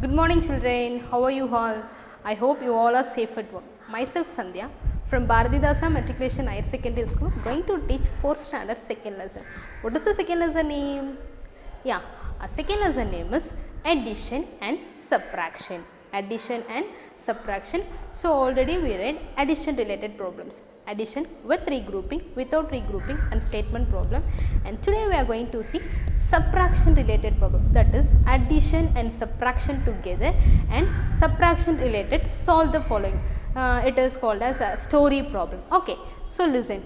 Good morning children, how are you all? I hope you all are safe at work. Myself Sandhya from Bharatidasa Matriculation Higher Secondary School going to teach 4th standard second lesson. What is the second lesson name? Yeah, our second lesson name is addition and subtraction. Addition and subtraction. So already we read addition related problems. Addition with regrouping, without regrouping and statement problem, and today we are going to see subtraction related problem, that is addition and subtraction together and subtraction related solve the following. It is called as a story problem. Okay, so listen,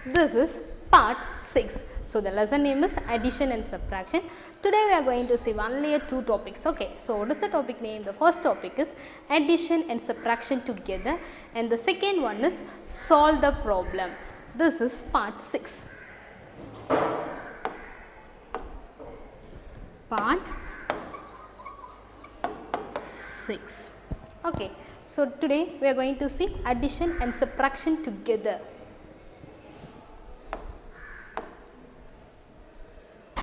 this is part 6. So the lesson name is addition and subtraction. Today we are going to see only 2 topics. Okay, so what is the topic name? The first topic is addition and subtraction together, and the second one is solve the problem. This is part 6. Part 6. Okay, so today we are going to see addition and subtraction together.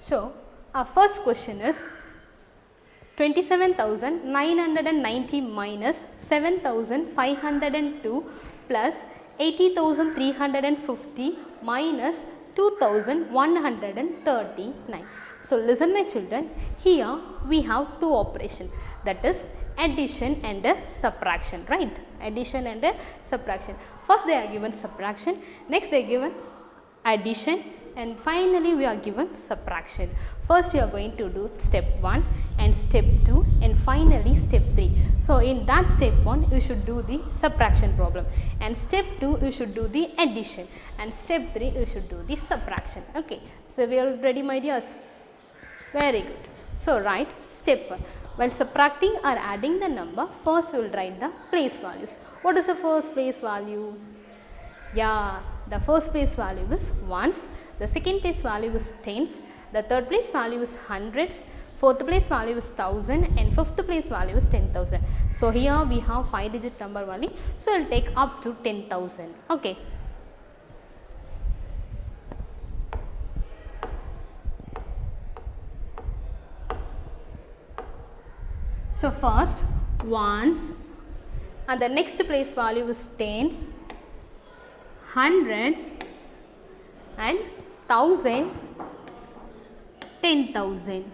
So our first question is 27,990 minus 7,502 plus 80,350 minus 2,139. So listen my children, here we have 2 operations, that is addition and subtraction, right? Addition and subtraction. First they are given subtraction, next they are given addition, and finally we are given subtraction. First you are going to do step 1 and step 2 and finally step 3. So in that step 1 you should do the subtraction problem, and step 2 you should do the addition, and step 3 you should do the subtraction. Okay, so we are ready my dears? Very good. So write step 1. While subtracting or adding the number, first we will write the place values. What is the first place value? Yeah, the first place value is ones, the second place value is tens, the third place value is hundreds, fourth place value is 1000, and fifth place value is 10,000. So here we have 5 digit number only, so I will take up to 10,000. Okay. So first ones, and the next place value is tens, hundreds and 1000, 10,000.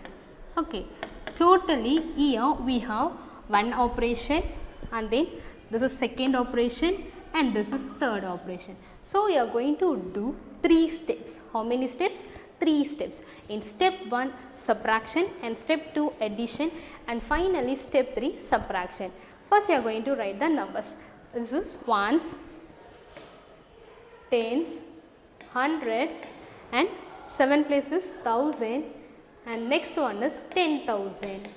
Okay, totally here we have one operation, and then this is second operation, and this is third operation. So we are going to do 3 steps. How many steps? 3 steps. In step 1 subtraction, and step 2 addition, and finally step 3 subtraction. First we are going to write the numbers. This is ones, tens, hundreds, and 7 places 1000, and next one is 10,000.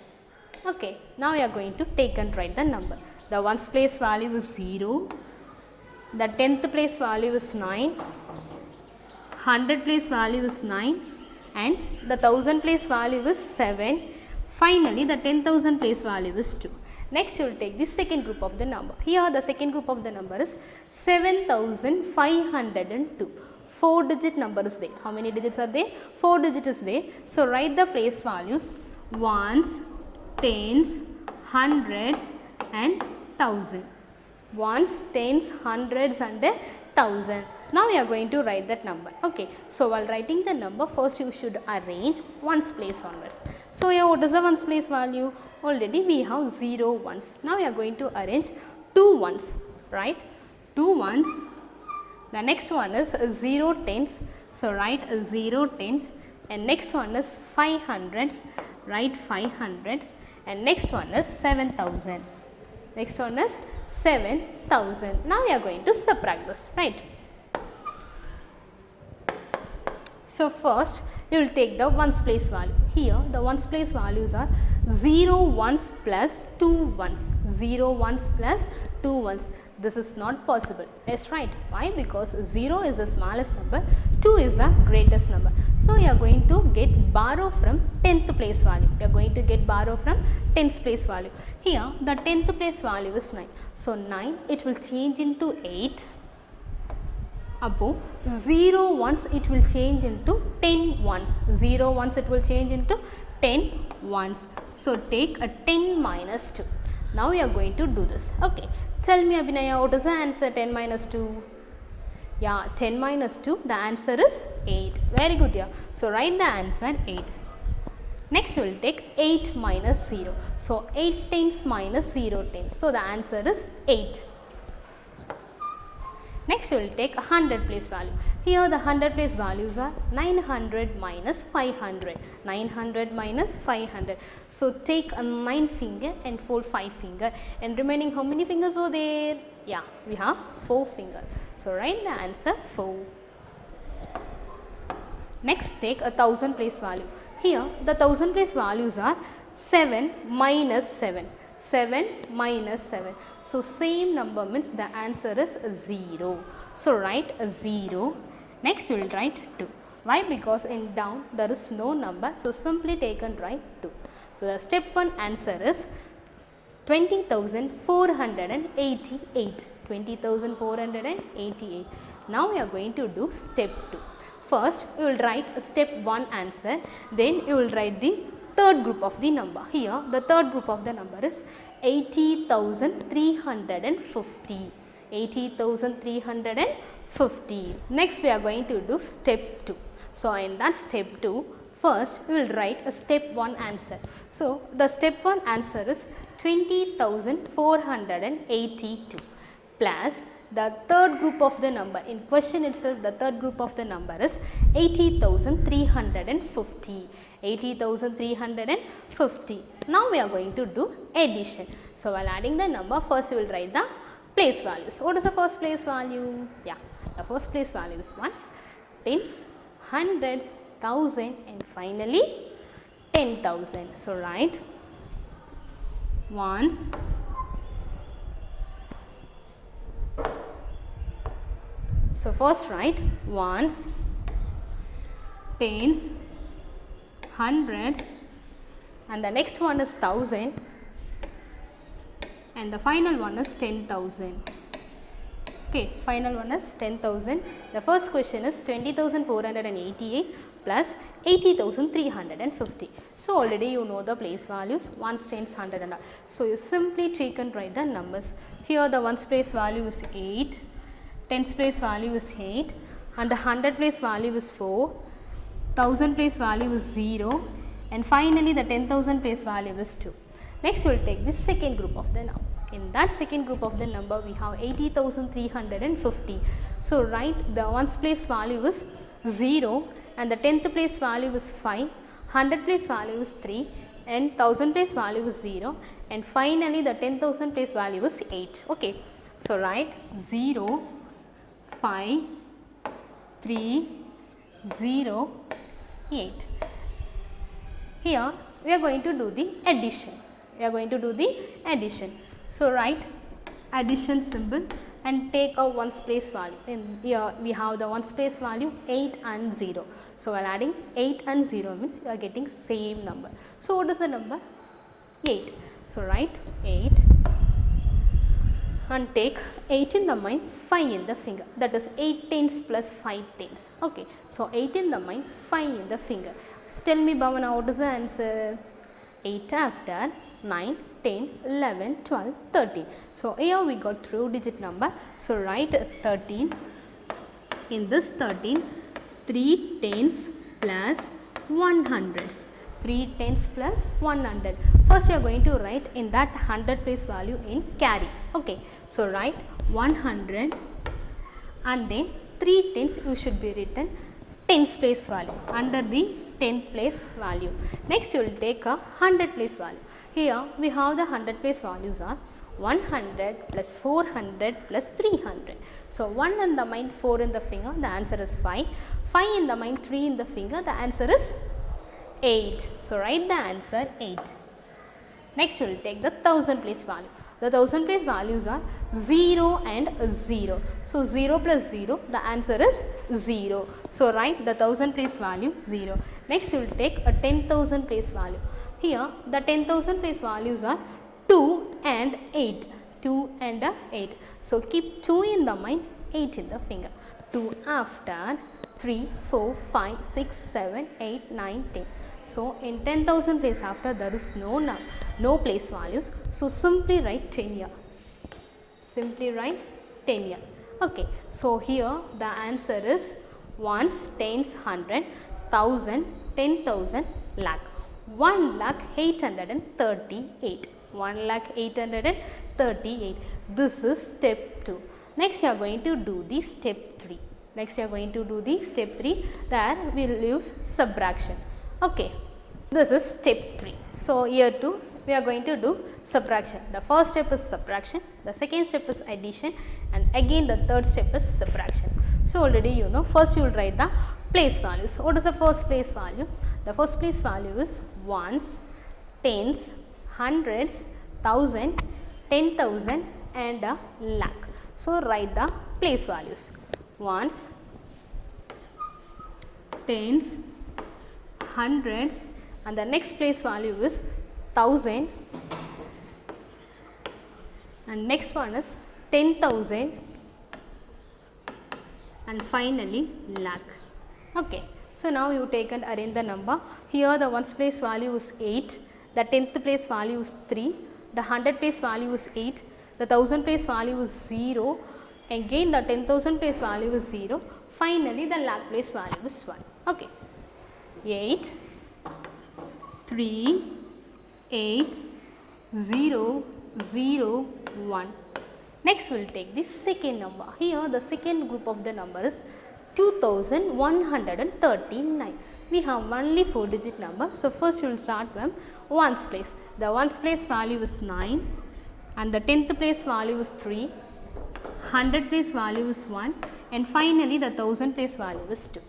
Okay, now we are going to take and write the number. The ones place value is 0, the 10th place value is 9, 100 place value is 9, and the 1000 place value is 7. Finally the 10,000 place value is 2. Next you will take the second group of the number. Here the second group of the number is 7,502. 4 digit number is there. How many digits are there? 4 digits is there. So write the place values ones, tens, hundreds and 1000. Ones, tens, hundreds and 1000. Now we are going to write that number. Okay, so while writing the number, first you should arrange ones place onwards. So here what is the ones place value? Already we have 0 ones. Now we are going to arrange 2 ones, right? 2 ones. The next one is 0 tens. So write 0 tens, and next one is 500s. Write 500s, and next one is 7,000. Next one is 7,000. Now we are going to subtract this, right? So first you will take the ones place value. Here the ones place values are 0 ones plus 2 ones. 0 ones plus 2 ones. This is not possible. That's right. Why? Because 0 is the smallest number, 2 is the greatest number. So you are going to get borrow from 10th place value. You are going to get borrow from 10th place value. Here the 10th place value is 9. So 9 it will change into 8. Above 0 once it will change into 10 ones. 0 once it will change into 10 ones. So take a 10 minus 2. Now we are going to do this. Okay. Tell me Abhinaya, what is the answer 10 minus 2? Yeah, 10 minus 2, the answer is 8. Very good, yeah. So write the answer 8. Next we will take 8 minus 0. So 8 tens minus 0 tens. So the answer is 8. Next we will take a 100 place value. Here the 100 place values are 900 minus 500. 900 minus 500. So take a 9 finger and fold 5 finger, and remaining how many fingers are there? Yeah, we have 4 fingers. So write the answer 4. Next take a 1000 place value. Here the 1000 place values are 7 minus 7. 7 minus 7. So same number means the answer is 0. So write 0. Next you will write 2. Why? Because in down there is no number. So simply take and write 2. So the step 1 answer is 20,488. 20,488. Now we are going to do step 2. First you will write step 1 answer, then you will write the third group of the number. Here the third group of the number is 80,350. 80,350. Next we are going to do step 2. So in that step 2, first we will write a step 1 answer. So the step 1 answer is 20,482 plus the third group of the number. In question itself the third group of the number is 80,350. 80,350. Now we are going to do addition. So while adding the number, first you will write the place values. What is the first place value? Yeah, the first place value is ones, tens, hundreds, thousand, and finally 10,000. So write ones, so first write ones, tens, hundreds, and the next one is thousand, and the final one is 10,000. Okay, final one is 10,000. The first question is 20,488 plus 80,350. So already you know the place values, ones, tens, hundred, and all. So you simply take and write the numbers. Here the ones place value is 8, tens place value is 8, and the 100 place value is 4, 1000 place value is 0, and finally the 10,000 place value is 2. Next we will take the second group of the number. In that second group of the number we have 80,350. So write the ones place value is 0, and the 10th place value is 5, 100 place value is 3, and 1000 place value is 0, and finally the 10,000 place value is 8. Okay, so write 0, 5, 3, 0, 8. Here we are going to do the addition. So write addition symbol and take a ones place value. In here we have the ones place value 8 and 0. So while adding 8 and 0 means we are getting same number. So what is the number? 8. So write 8 and take 8 in the mind, 5 in the finger. That is 8 tens plus 5 tens. Okay. So 8 in the mind, 5 in the finger. So tell me Bhavana, what is the answer? 8 after 9, 10, 11, 12, 13. So here we got 3 digit number. So write 13. In this 13, 3 tens plus 100s. 3 tens plus 100. First you are going to write in that 100 place value in carry. Okay. So write 100 and then 3 tens you should be written tens place value under the 10 place value. Next you will take a 100 place value. Here we have the 100 place values are 100 plus 400 plus 300. So 1 in the mind, 4 in the finger, the answer is 5. 5 in the mind, 3 in the finger, the answer is 8. So write the answer 8. Next you will take the 1000 place value. The 1000 place values are 0 and 0. So 0 plus 0, the answer is 0. So write the 1000 place value 0. Next you will take a 10,000 place value. Here the 10,000 place values are 2 and 8. 2 and 8. So keep 2 in the mind, 8 in the finger. 2 after 3, 4, 5, 6, 7, 8, 9, 10. So in 10,000 place after there is no place values. So simply write 10 here. Simply write 10 here. Okay. So here the answer is ones, tens, 100, 1000, 10,000, lakh. 1,838. 1,838. This is step 2. Next you are going to do the step 3. Next you are going to do the step 3. There we will use subtraction. Okay. This is step 3. So here too we are going to do subtraction. The first step is subtraction, the second step is addition, and again the third step is subtraction. So already you know, first you will write the place values. What is the first place value? The first place value is ones, tens, hundreds, 1000, 10,000 and a lakh. So write the place values. Ones, tens, hundreds, and the next place value is 1000, and next one is 10,000, and finally lakh. Okay. So now you take and arrange the number. Here the ones place value is 8, the 10th place value is 3, the 100 place value is 8, the 1000 place value is 0, again the 10,000 place value is 0, finally the lakh place value is 1. Okay. 8, 3, 8, 0, 0, 1. Next we will take the second number. Here the second group of the number is 2139. We have only 4 digit number. So first we will start from ones place. The ones place value is 9, and the 10th place value is 3, 100 place value is 1, and finally the 1000 place value is 2.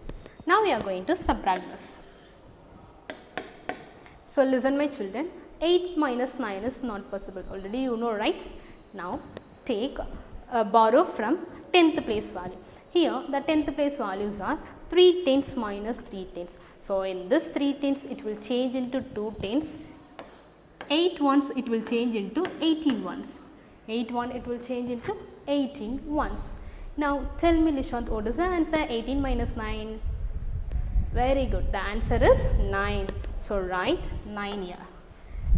Now we are going to subtract this. So listen my children, 8 minus 9 is not possible. Already you know, right? Now take borrow from 10th place value. Here the 10th place values are 3 tens minus 3 tens. So in this 3 tens it will change into 2 tens. 8 ones it will change into 18 ones. 8 1 it will change into 18 ones. Now tell me Lishant, what is the answer? 18 minus 9. Very good. The answer is 9. So write 9 here.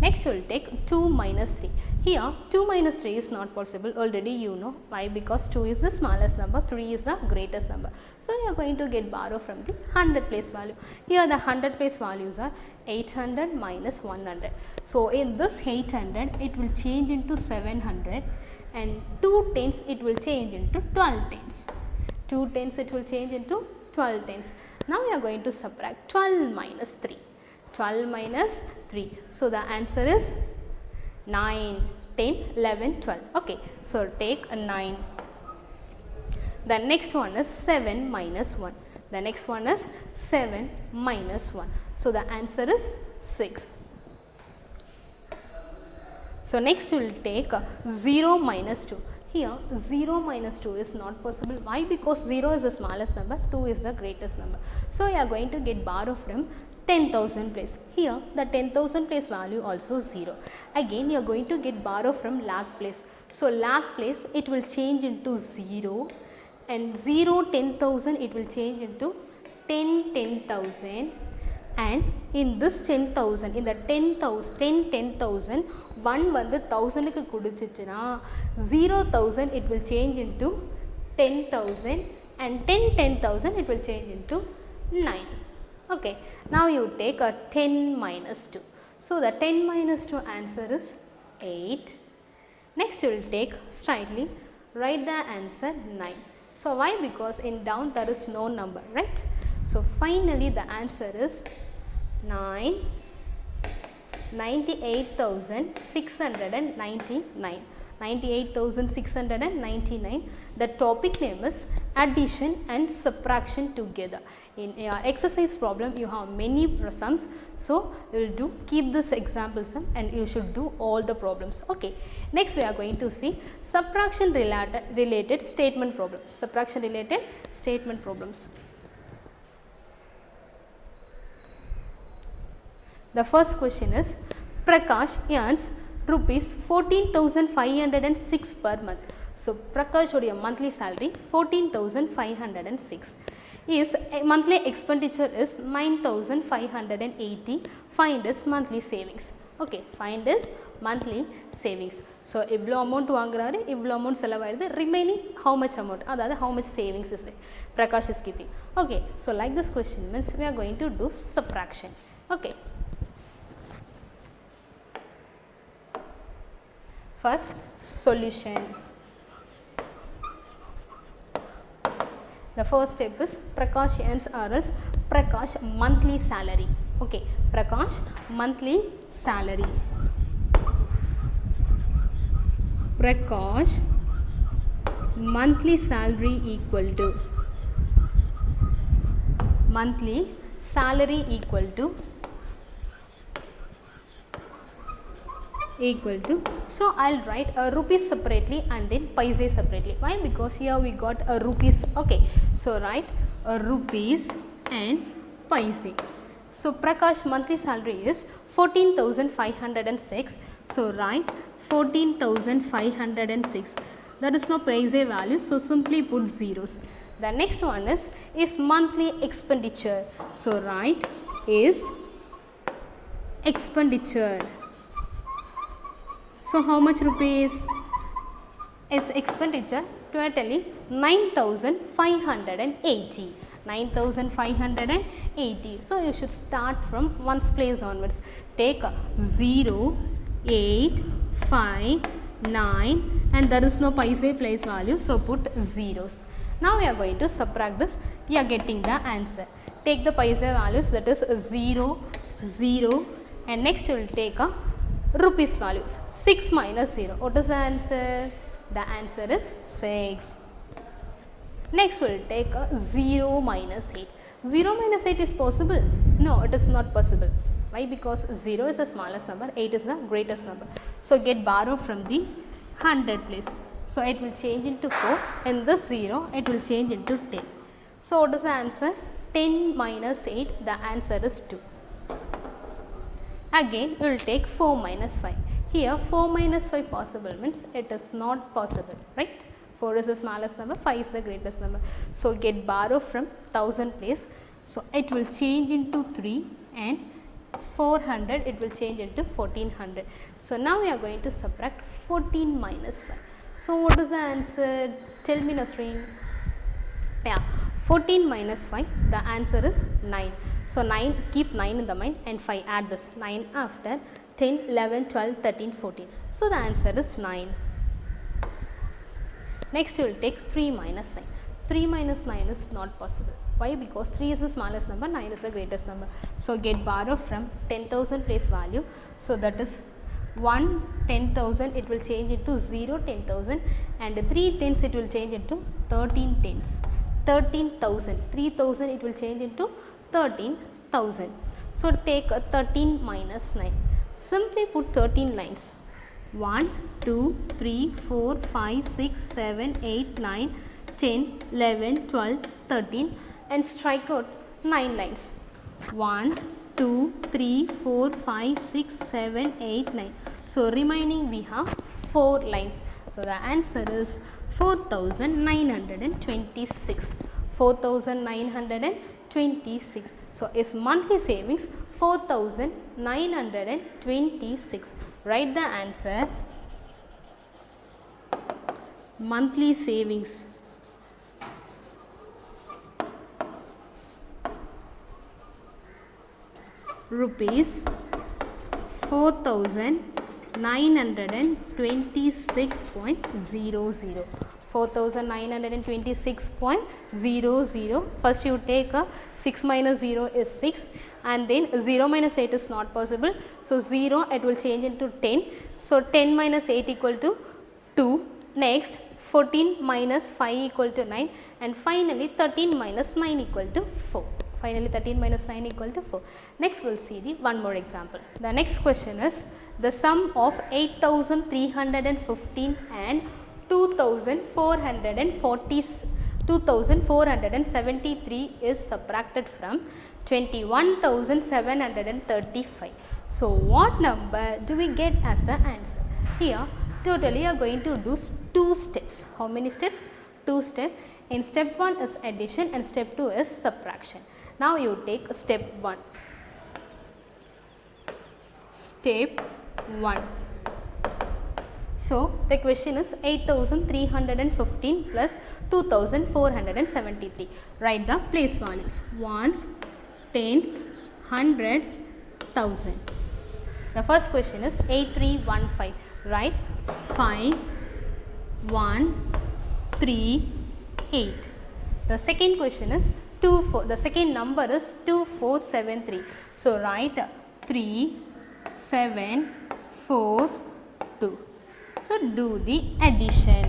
Next we will take 2 minus 3. Here 2 minus 3 is not possible, already you know why, because 2 is the smallest number, 3 is the greatest number. So you are going to get borrow from the 100 place value. Here the 100 place values are 800 minus 100. So in this 800 it will change into 700, and 2 tens it will change into 12 tens. 2 tens it will change into 12 tens. Now we are going to subtract 12 minus 3. 12 minus 3. So the answer is 9, 10, 11, 12. Okay. So take a 9. The next one is 7 minus 1. The next one is 7 minus 1. So the answer is 6. So next we will take 0 minus 2. Here 0 minus 2 is not possible. Why? Because 0 is the smallest number, 2 is the greatest number. So you are going to get borrow from 10,000 place. Here the 10,000 place value also 0. Again you are going to get borrow from lakh place. So lakh place it will change into 0, and 0 10,000 it will change into 10 10,000, and in this 10,000, in the 10,000 10,000 1 வந்து 1000 க்கு குடிச்சிச்சுனா 0,000 it will change into 10,000, and 10,000 it will change into 9. Okay. Now you take a 10 minus 2. So the 10 minus 2 answer is 8. Next you will take straightly write the answer 9. So why? Because in down there is no number, right? So finally the answer is 9, 98,699. 98,699. The topic name is addition and subtraction together. In your exercise problem you have many sums, so you will do keep this example sum and you should do all the problems. Okay. Next we are going to see subtraction related statement problems. Subtraction related statement problems. The first question is Prakash earns rupees 14,506 per month. So Prakash oda monthly salary 14,506. is monthly expenditure is 9,580. Find his monthly savings. Okay, find his monthly savings. So இவ்வளோ amount வாங்குறாரு, இவ்வளோ amount செலவாயிடுது, remaining how much amount, அதாவது how much savings is there Prakash is keeping. Okay, so like this question means we are going to do subtraction. Okay, first solution. The first step is Prakash earns RS Prakash monthly salary. Okay, Prakash monthly salary. Prakash monthly salary equal to monthly salary equal to so I'll write rupees separately and then paise separately. Why? Because here we got a rupees. Okay, so write rupees and paise. So Prakash monthly salary is 14,506. So write 14,506. There is no paise value, so simply put zeros. The next one is monthly expenditure. So write is expenditure. So how much rupees is expenditure? Totally 9,580. 9,580. So you should start from ones place onwards. Take 0, 8, 5, 9 and there is no paise place value, so put zeros. Now we are going to subtract this. You are getting the answer. Take the paise values, that is 0, 0 and next you will take a rupees values. 6 minus 0. What is the answer? The answer is 6. Next we will take a 0 minus 8. 0 minus 8 is possible? No, it is not possible. Why? Because 0 is the smallest number, 8 is the greatest number. So get borrow from the 100 place. So it will change into 4 and this 0 it will change into 10. So what is the answer? 10 minus 8, the answer is 2. Again we will take 4 minus 5. Here 4 minus 5 possible means it is not possible, right? 4 is the smallest number, 5 is the greatest number. So get borrow from 1000 place. So it will change into 3 and 400 it will change into 1400. So now we are going to subtract 14 minus 5. So what is the answer? Tell me, Nasreen. Yeah, 14 minus 5, the answer is 9. So 9, keep 9 in the mind and 5 add this 9 after 10, 11, 12, 13, 14. So the answer is 9. Next you will take 3 minus 9. 3 minus 9 is not possible. Why? Because 3 is the smallest number, 9 is the greatest number. So get borrow from 10,000 place value. So that is 1 10,000 it will change into 0 10,000 and 3 tens it will change into 13 tens. 13,000. 3,000 it will change into 13,000. So take 13 minus 9. Simply put 13 lines. 1, 2, 3, 4, 5, 6, 7, 8, 9, 10, 11, 12, 13 and strike out 9 lines. 1, 2, 3, 4, 5, 6, 7, 8, 9. So remaining we have 4 lines. So the answer is 4,926. 4,926. So his monthly savings 4,926. Write the answer. Monthly savings rupees 4,926.00. 4,926.00. First you take a 6 minus 0 is 6 and then 0 minus 8 is not possible. So 0 it will change into 10. So 10 minus 8 equal to 2. Next 14 minus 5 equal to 9 and finally 13 minus 9 equal to 4. Finally 13 minus 9 equal to 4. Next we will see the one more example. The next question is the sum of 8,315 and 2,473 is subtracted from 21,735. So what number do we get as the answer? Here totally you are going to do 2 steps. How many steps? 2 steps. In step 1 is addition and step 2 is subtraction. Now you take step 1. Step 1. So the question is 8315 plus 2473. Write the place values: ones, tens, hundreds, thousand. The first question is 8315. Write 5, 1, 3, 8. The second question is 24. The second number is 2473. So write 3, 7, 4, 2. So do the addition.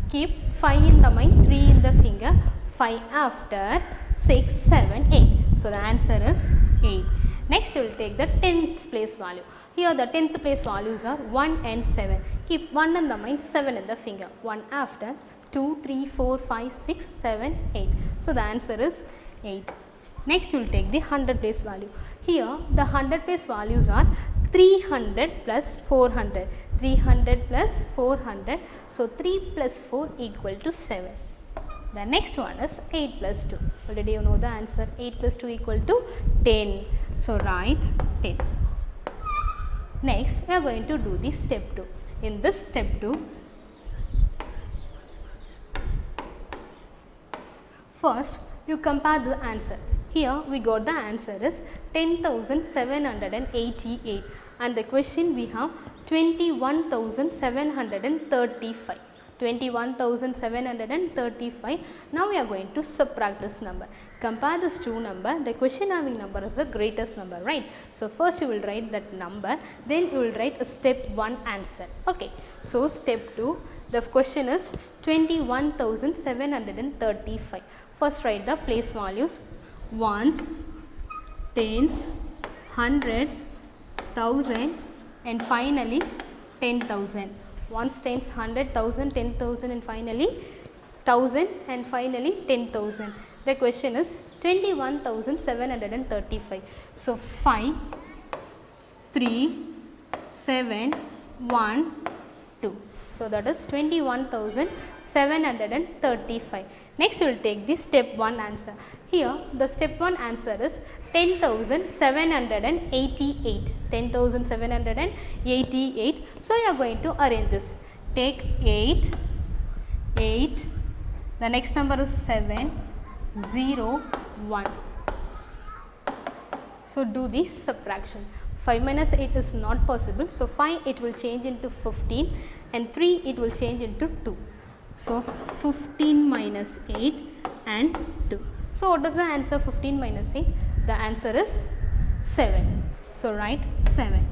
Keep 5 in the mind, 3 in the finger, 5 after, 6, 7, 8. So the answer is 8. Next you will take the 10th place value. Here the 10th place values are 1 and 7. Keep 1 in the mind, 7 in the finger. 1 after, 2, 3, 4, 5, 6, 7, 8. So the answer is 8. Next you will take the 100 place value. Here the 100 place values are 300 plus 400. 300 plus 400. So 3 plus 4 equal to 7. The next one is 8 plus 2. Already you know the answer. 8 plus 2 equal to 10. So write 10. Next we are going to do the step 2. In this step 2, first you compare the answer. Here we got the answer is 10,788 and the question we have 21,735. 21,735. Now we are going to subtract this number. Compare this two number. The question having number is the greatest number, right? So first you will write that number, then you will write a step 1 answer. Okay. So step 2, the question is 21,735. First write the place values: ones, tens, hundreds, thousand, and finally 10,000. Ones, tens, 100,000, 10,000 and finally 1000 and finally 10,000. The question is 21,735. So 5, 3, 7, 1, 2. So that is 21,735. Next you will take the step 1 answer. Here the step 1 answer is 10,788. 10,788. So you are going to arrange this. Take 8, 8. The next number is 7, 0, 1. So do the subtraction. 5 minus 8 is not possible. So 5 it will change into 15 and 3 it will change into 2. So 15 minus 8 and 2. So what is the answer? 15 minus 8. The answer is 7. So write 7.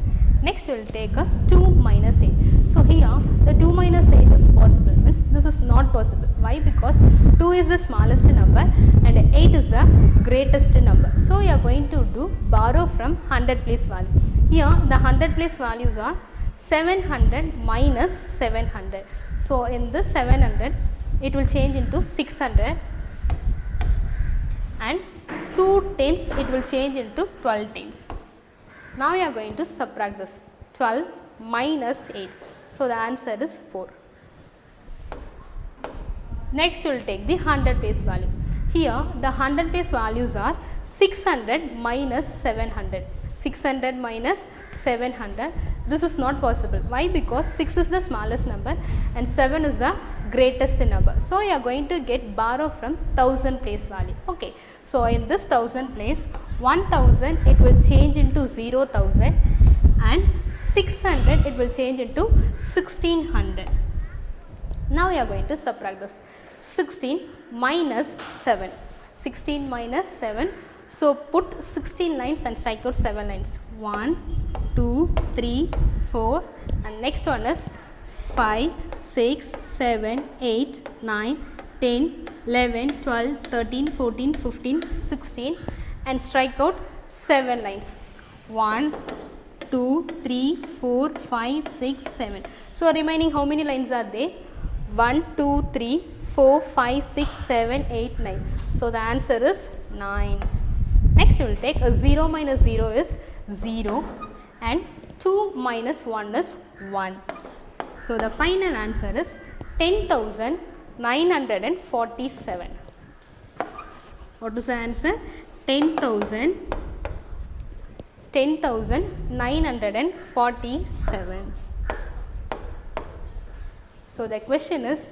Next you will take a 2 minus 8. So here the 2 minus 8 is possible, means this is not possible. Why? Because 2 is the smallest number and 8 is the greatest number. So you are going to do borrow from 100 place value. Here the 100 place values are 700 minus 700. So in this 700 it will change into 600 and 2 tens it will change into 12 tens. Now you are going to subtract this. 12 minus 8. So the answer is 4. Next you will take the 100 place value. Here the 100 place values are 600 minus 700. 600 minus 700. This is not possible. Why? Because 6 is the smallest number and 7 is the greatest number. So you are going to get borrow from 1000 place value. Okay. So in this 1000 place, 1000 it will change into 0,000 and 600 it will change into 1600. Now we are going to subtract this. 16 minus 7. 16 minus 7. So put 16 lines and strike out 7 lines. 1, 2, 3, 4 and next one is 5, 6, 7, 8, 9, 10, 11, 12, 13, 14, 15, 16 and strike out 7 lines. 1, 2, 3, 4, 5, 6, 7. So remaining how many lines are there? 1, 2, 3, 4, 5, 6, 7, 8, 9. So the answer is 9. Next you will take a 0 minus 0 is 0 and 2 minus 1 is 1. So the final answer is 10,999. 10,947. What is the answer? 10,947. So the question is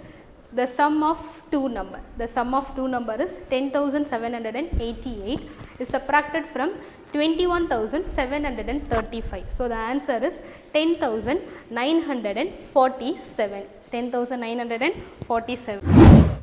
the sum of two number. The sum of two number is 10,788 is subtracted from 21,735. So the answer is 10,947. 10,947.